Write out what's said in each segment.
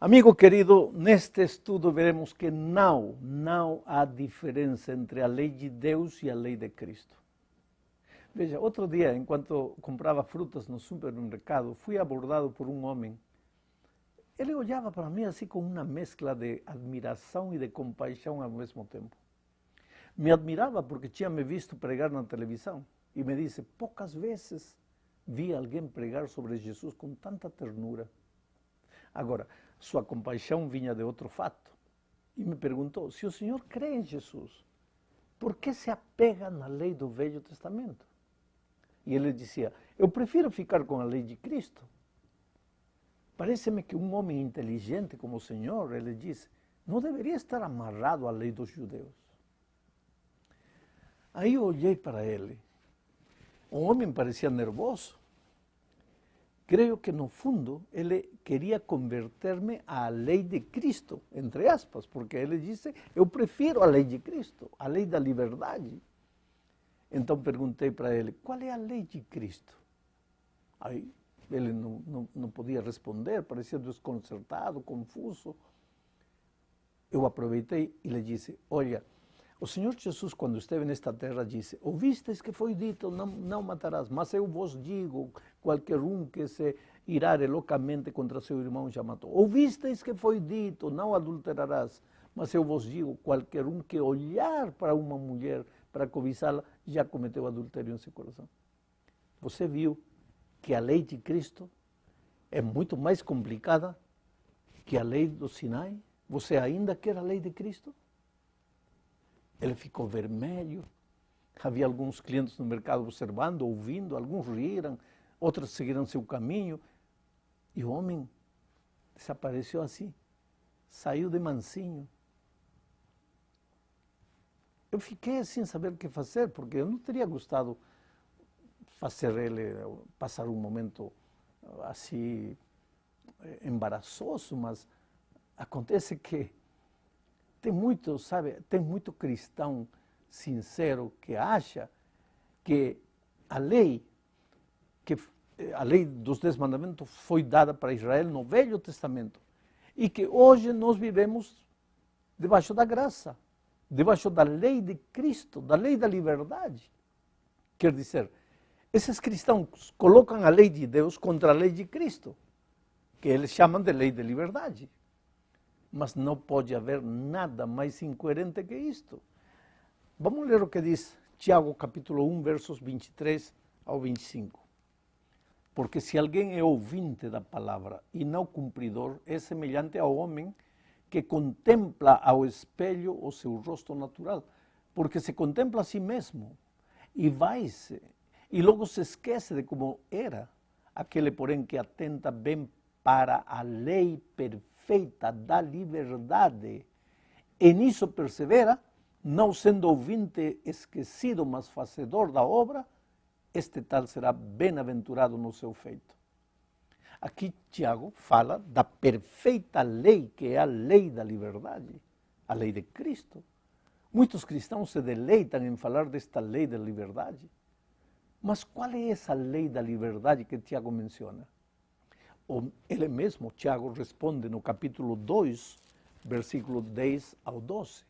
Amigo querido, neste estudo veremos que não há diferença entre a lei de Deus e a lei de Cristo. Veja, outro dia, enquanto comprava frutas no supermercado, fui abordado por um homem. Ele olhava para mim assim com uma mescla de admiração e de compaixão ao mesmo tempo. Me admirava porque tinha me visto pregar na televisão e me disse, poucas vezes vi alguém pregar sobre Jesus com tanta ternura. Agora, sua compaixão vinha de outro fato. E me perguntou, se o senhor crê em Jesus, por que se apega na lei do Velho Testamento? E ele dizia, eu prefiro ficar com a lei de Cristo. Parece-me que um homem inteligente como o senhor, ele disse, não deveria estar amarrado à lei dos judeus. Aí eu olhei para ele. O homem parecia nervoso. Creio que no fundo ele queria converter-me à lei de Cristo, entre aspas, porque ele disse, eu prefiro a lei de Cristo, a lei da liberdade. Então perguntei para ele, qual é a lei de Cristo? Aí ele não podia responder, parecia desconcertado, confuso. Eu aproveitei e lhe disse, olha, o Senhor Jesus, quando esteve nesta terra, disse, ouvistes que foi dito, não matarás, mas eu vos digo, qualquer um que se irare loucamente contra seu irmão já matou. Ouvistes que foi dito, não adulterarás, mas eu vos digo, qualquer um que olhar para uma mulher para cobiçá-la, já cometeu adultério em seu coração. Você viu que a lei de Cristo é muito mais complicada que a lei do Sinai? Você ainda quer a lei de Cristo? Ele ficou vermelho. Havia alguns clientes no mercado observando, ouvindo, alguns riram, outros seguiram seu caminho. E o homem desapareceu assim, saiu de mansinho. Eu fiquei sem saber o que fazer, porque eu não teria gostado fazer ele passar um momento assim embaraçoso, mas acontece que tem muito, sabe, tem muito cristão sincero que acha que a lei dos 10 mandamentos foi dada para Israel no Velho Testamento e que hoje nós vivemos debaixo da graça, debaixo da lei de Cristo, da lei da liberdade. Quer dizer, esses cristãos colocam a lei de Deus contra a lei de Cristo, que eles chamam de lei de liberdade. Mas não pode haver nada mais incoerente que isto. Vamos ler o que diz Tiago capítulo 1, versos 23 ao 25. Porque se alguém é ouvinte da palavra e não cumpridor, é semelhante ao homem que contempla ao espelho o seu rosto natural, porque se contempla a si mesmo e vai-se, e logo se esquece de como era. Aquele, porém, que atenta bem para a lei perfeita da liberdade, e nisso persevera, não sendo ouvinte esquecido, mas fazedor da obra, este tal será bem-aventurado no seu feito. Aqui Tiago fala da perfeita lei, que é a lei da liberdade, a lei de Cristo. Muitos cristãos se deleitam em falar desta lei da liberdade. Mas qual é essa lei da liberdade que Tiago menciona? Ele mesmo, Tiago, responde no capítulo 2, versículo 10 ao 12.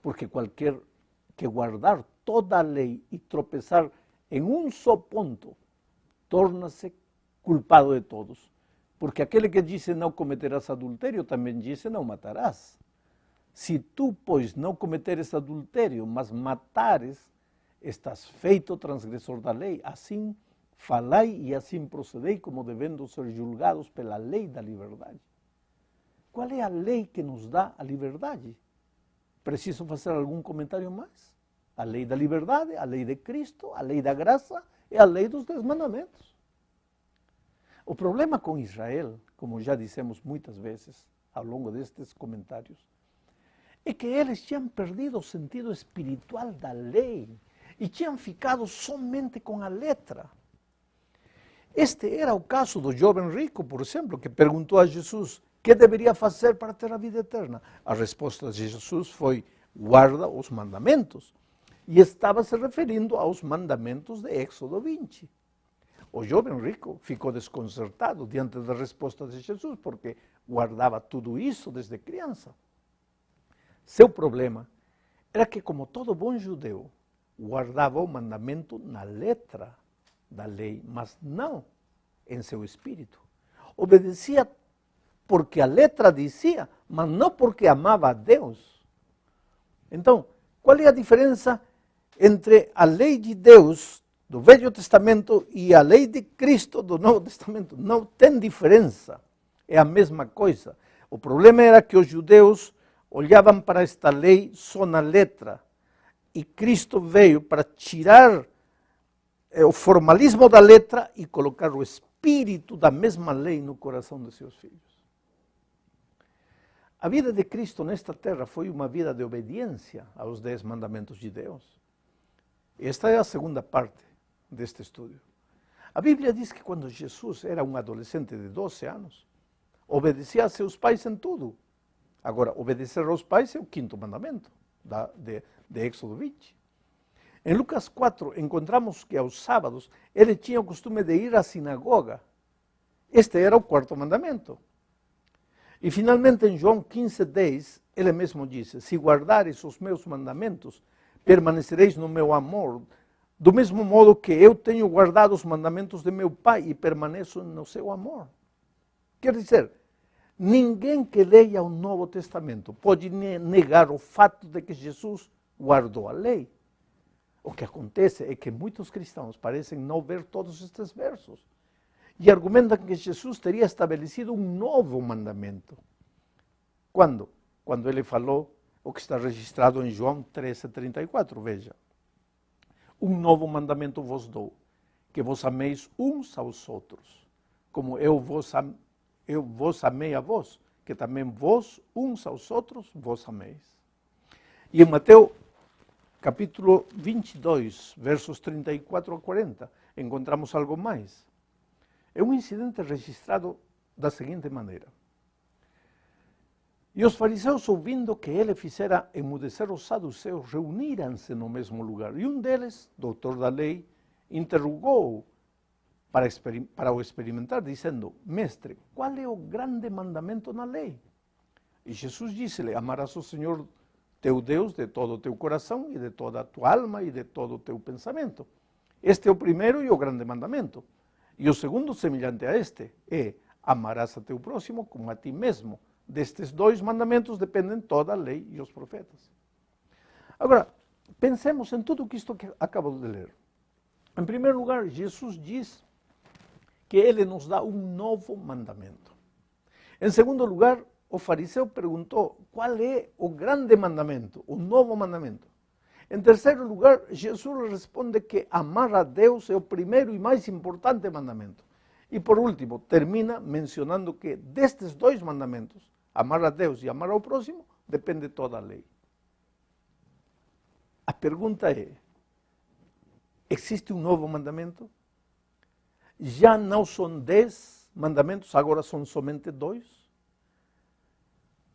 Porque qualquer que guardar toda a lei e tropeçar em um só ponto, torna-se culpado de todos. Porque aquele que disse não cometerás adultério, também disse não matarás. Se tu, pois, não cometeres adultério, mas matares, estás feito transgressor da lei. Assim falai e assim procedei, como devendo ser julgados pela lei da liberdade. Qual é a lei que nos dá a liberdade? Preciso fazer algum comentário mais? A lei da liberdade, a lei de Cristo, a lei da graça e a lei dos 10 mandamentos. O problema com Israel, como já dissemos muitas vezes ao longo destes comentários, é que eles tinham perdido o sentido espiritual da lei e tinham ficado somente com a letra. Este era o caso do jovem rico, por exemplo, que perguntou a Jesus que deveria fazer para ter a vida eterna. A resposta de Jesus foi, guarda os mandamentos. E estava se referindo aos mandamentos de Éxodo 20. O jovem rico ficou desconcertado diante da resposta de Jesus, porque guardava tudo isso desde criança. Seu problema era que, como todo bom judeu, guardava o mandamento na letra da lei, mas não em seu espírito. Obedecia porque a letra dizia, mas não porque amava a Deus. Então, qual é a diferença entre a lei de Deus do Velho Testamento e a lei de Cristo do Novo Testamento? Não tem diferença, é a mesma coisa. O problema era que os judeus olhavam para esta lei só na letra, e Cristo veio para tirar o formalismo da letra e colocar o espírito da mesma lei no coração de seus filhos. A vida de Cristo nesta terra foi uma vida de obediência aos 10 mandamentos de Deus. Esta é a segunda parte deste estudo. A Bíblia diz que quando Jesus era um adolescente de 12 anos, obedecia a seus pais em tudo. Agora, obedecer aos pais é o 5º mandamento de Éxodo 20. Em Lucas 4, encontramos que aos sábados ele tinha o costume de ir à sinagoga. Este era o 4º mandamento. E finalmente em João 15:10, ele mesmo disse, se guardares os meus mandamentos, permanecereis no meu amor, do mesmo modo que eu tenho guardado os mandamentos de meu Pai e permaneço no seu amor. Quer dizer, ninguém que leia o Novo Testamento pode negar o fato de que Jesus guardou a lei. O que acontece é que muitos cristãos parecem não ver todos estes versos e argumentam que Jesus teria estabelecido um novo mandamento. Quando? Quando ele falou o que está registrado em João 13:34, veja. Um novo mandamento vos dou, que vos ameis uns aos outros, como eu vos amei a vós, que também vós uns aos outros vos ameis. E em Mateus capítulo 22, versos 34 a 40, encontramos algo mais. É um incidente registrado da seguinte maneira. E os fariseus, ouvindo que ele fizera emudecer os saduceus, reuniram-se no mesmo lugar. E um deles, doutor da lei, interrogou-o para o experimentar, dizendo, mestre, qual é o grande mandamento na lei? E Jesus disse-lhe, amarás o Senhor teu Deus de todo o teu coração e de toda a tua alma e de todo o teu pensamento. Este é o primeiro e o grande mandamento. E o segundo, semelhante a este, é amarás a teu próximo como a ti mesmo. Destes 2 mandamentos dependem toda a lei e os profetas. Agora, pensemos em tudo isto que acabo de ler. Em primeiro lugar, Jesus diz que ele nos dá um novo mandamento. Em segundo lugar, o fariseu perguntou qual é o grande mandamento, o novo mandamento. Em terceiro lugar, Jesus responde que amar a Deus é o primeiro e mais importante mandamento. E por último, termina mencionando que destes 2 mandamentos, amar a Deus e amar ao próximo, depende toda a lei. A pergunta é, existe um novo mandamento? Já não são 10 mandamentos, agora são somente 2?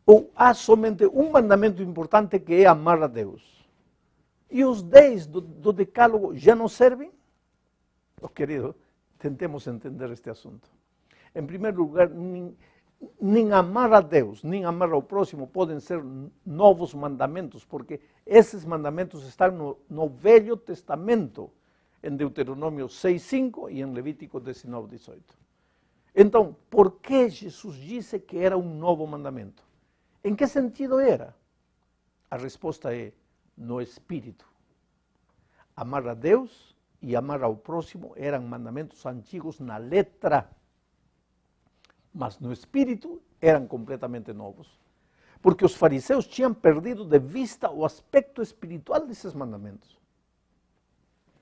Ou há somente um mandamento importante que é amar a Deus? E os 10 do decálogo já não servem? Oh, querido, tentemos entender este assunto. Em primeiro lugar, nem amar a Deus, nem amar ao próximo podem ser novos mandamentos, porque esses mandamentos estão no Velho Testamento, em Deuteronômio 6:5 e em Levítico 19:18. Então, por que Jesus disse que era um novo mandamento? Em que sentido era? A resposta é no espírito. Amar a Deus e amar ao próximo eram mandamentos antigos na letra, mas no espírito eram completamente novos. Porque os fariseus tinham perdido de vista o aspecto espiritual desses mandamentos.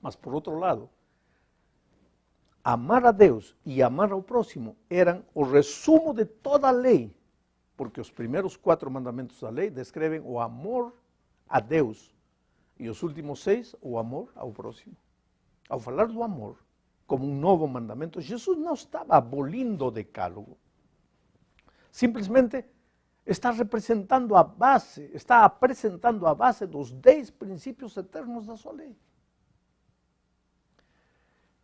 Mas por outro lado, amar a Deus e amar ao próximo eram o resumo de toda a lei, porque os primeiros 4 mandamentos da lei descrevem o amor a Deus e os últimos 6, o amor ao próximo. Ao falar do amor como um novo mandamento, Jesus não estava abolindo o decálogo. Simplesmente está representando a base, está apresentando a base dos 10 princípios eternos da sua lei.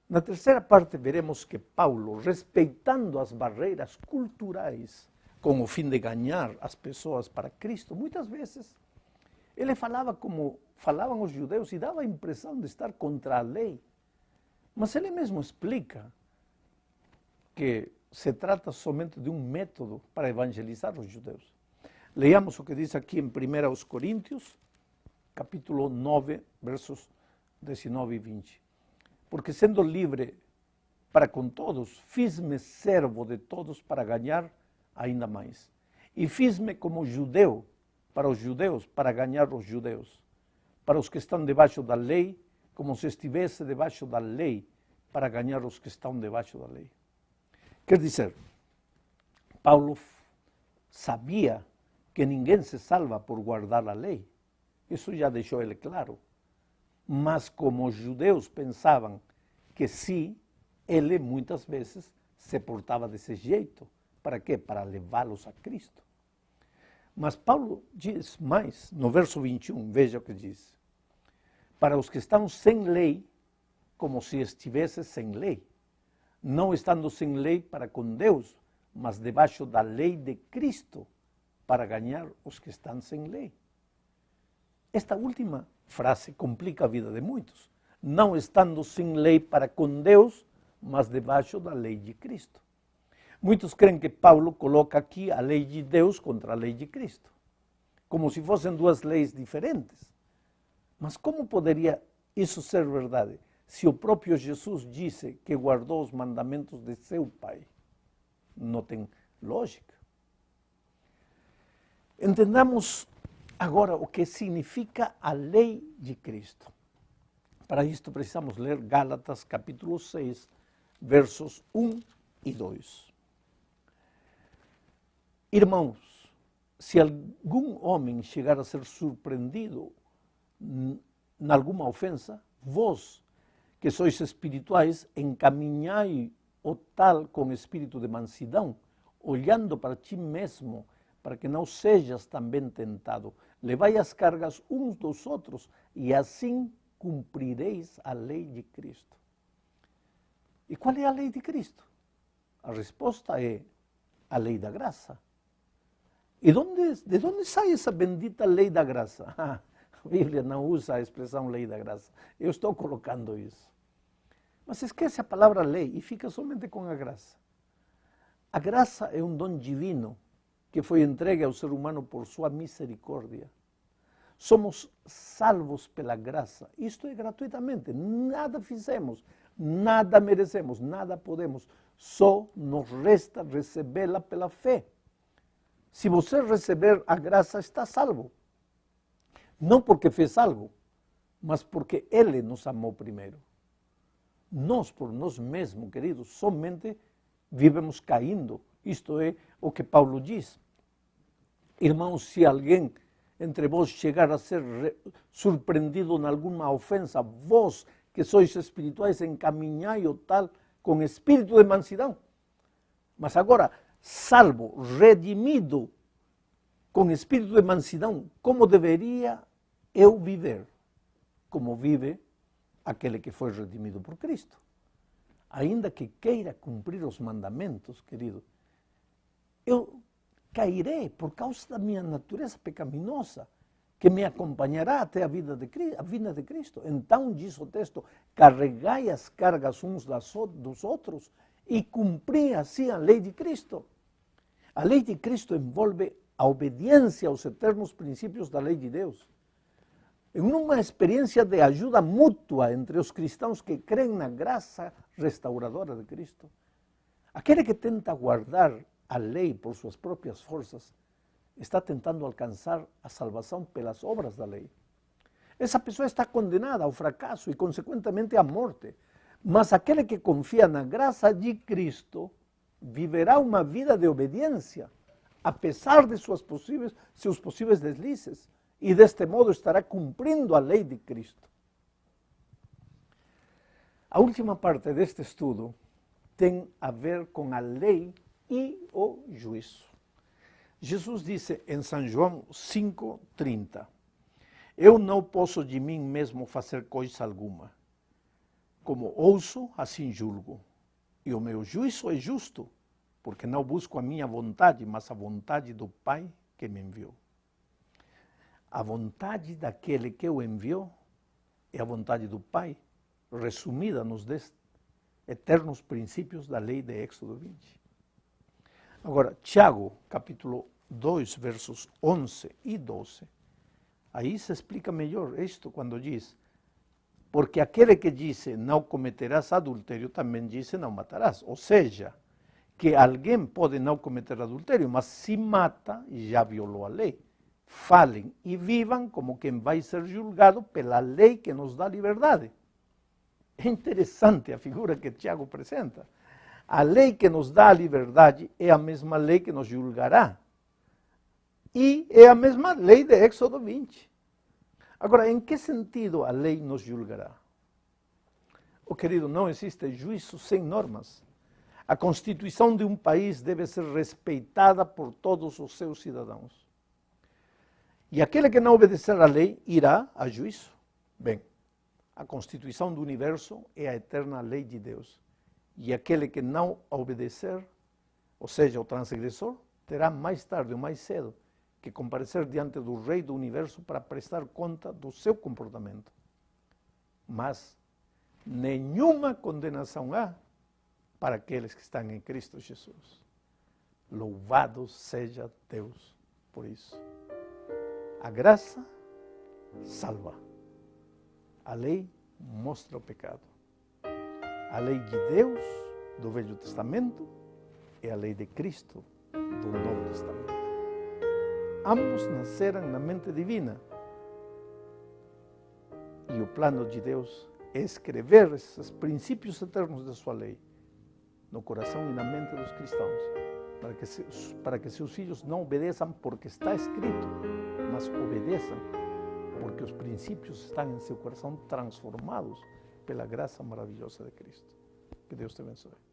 Na terceira parte veremos que Paulo, respeitando as barreiras culturais, com o fim de ganhar as pessoas para Cristo, muitas vezes ele falava como falavam os judeus e dava a impressão de estar contra a lei. Mas ele mesmo explica que se trata somente de um método para evangelizar os judeus. Leamos o que diz aqui em 1 Coríntios, capítulo 9, versos 19 e 20. Porque sendo livre para com todos, fiz-me servo de todos para ganhar ainda mais. E fiz-me como judeu para os judeus, para ganhar os judeus. Para os que estão debaixo da lei, como se estivesse debaixo da lei, para ganhar os que estão debaixo da lei. Quer dizer, Paulo sabia que ninguém se salva por guardar a lei. Isso já deixou ele claro. Mas como os judeus pensavam que sim, ele muitas vezes se portava desse jeito. Para quê? Para levá-los a Cristo. Mas Paulo diz mais, no verso 21, veja o que diz. Para os que estão sem lei, como se estivesse sem lei, não estando sem lei para com Deus, mas debaixo da lei de Cristo, para ganhar os que estão sem lei. Esta última frase complica a vida de muitos. Não estando sem lei para com Deus, mas debaixo da lei de Cristo. Muitos creem que Paulo coloca aqui a lei de Deus contra a lei de Cristo, como se fossem duas leis diferentes. Mas como poderia isso ser verdade, se o próprio Jesus disse que guardou os mandamentos de seu Pai? Não tem lógica. Entendamos agora o que significa a lei de Cristo. Para isto precisamos ler Gálatas capítulo 6, versos 1 e 2. Irmãos, se algum homem chegar a ser surpreendido em alguma ofensa, vós, que sois espirituais, encaminhai o tal com espírito de mansidão, olhando para ti mesmo, para que não sejas também tentado. Levai as cargas uns dos outros, e assim cumprireis a lei de Cristo. E qual é a lei de Cristo? A resposta é a lei da graça. E de onde sai essa bendita lei da graça? A Bíblia não usa a expressão lei da graça. Eu estou colocando isso. Mas esquece a palavra lei e fica somente com a graça. A graça é um dom divino que foi entregue ao ser humano por sua misericórdia. Somos salvos pela graça. Isto é gratuitamente. Nada fizemos, nada merecemos, nada podemos. Só nos resta recebê-la pela fé. Se você receber a graça, está salvo. Não porque fez algo, mas porque Ele nos amou primeiro. Nós, por nós mesmos, queridos, somente vivemos caindo. Isto é o que Paulo diz. Irmãos, se alguém entre vós chegar a ser surpreendido em alguma ofensa, vós que sois espirituais, encaminhai o tal com espírito de mansidão. Mas agora, salvo, redimido, com espírito de mansidão, como deveria eu viver? Como vive aquele que foi redimido por Cristo. Ainda que queira cumprir os mandamentos, querido, eu cairei por causa da minha natureza pecaminosa, que me acompanhará até a vinda de Cristo. Então, diz o texto, carregai as cargas uns dos outros e cumpri assim a lei de Cristo. A lei de Cristo envolve a obediência aos eternos princípios da lei de Deus. Em uma experiência de ajuda mútua entre os cristãos que creem na graça restauradora de Cristo. Aquele que tenta guardar a lei por suas próprias forças está tentando alcançar a salvação pelas obras da lei. Essa pessoa está condenada ao fracasso e, consequentemente, à morte. Mas aquele que confia na graça de Cristo viverá uma vida de obediência, apesar de seus possíveis deslizes, e deste modo estará cumprindo a lei de Cristo. A última parte deste estudo tem a ver com a lei e o juízo. Jesus disse em São João 5,30, eu não posso de mim mesmo fazer coisa alguma. Como ouço, assim julgo. E o meu juízo é justo, porque não busco a minha vontade, mas a vontade do Pai que me enviou. A vontade daquele que o enviou é a vontade do Pai, resumida nos 10 eternos princípios da lei de Êxodo 20. Agora, Tiago, capítulo 2, versos 11 e 12, aí se explica melhor isto quando diz: porque aquele que disse não cometerás adultério, também disse não matarás. Ou seja, que alguém pode não cometer adultério, mas se mata, já violou a lei. Falem e vivam como quem vai ser julgado pela lei que nos dá liberdade. É interessante a figura que Tiago apresenta. A lei que nos dá a liberdade é a mesma lei que nos julgará. E é a mesma lei de Êxodo 20. Agora, em que sentido a lei nos julgará? Oh, querido, não existe juízo sem normas. A Constituição de um país deve ser respeitada por todos os seus cidadãos. E aquele que não obedecer à lei irá a juízo. Bem, a Constituição do universo é a eterna lei de Deus. E aquele que não obedecer, ou seja, o transgressor, terá mais tarde ou mais cedo que comparecer diante do Rei do Universo para prestar conta do seu comportamento. Mas nenhuma condenação há para aqueles que estão em Cristo Jesus. Louvado seja Deus por isso. A graça salva. A lei mostra o pecado. A lei de Deus do Velho Testamento é a lei de Cristo do Novo Testamento. Ambos nasceram na mente divina. E o plano de Deus é escrever esses princípios eternos da sua lei no coração e na mente dos cristãos, para que seus filhos não obedeçam porque está escrito, mas obedeçam porque os princípios estão em seu coração transformados pela graça maravilhosa de Cristo. Que Deus te abençoe.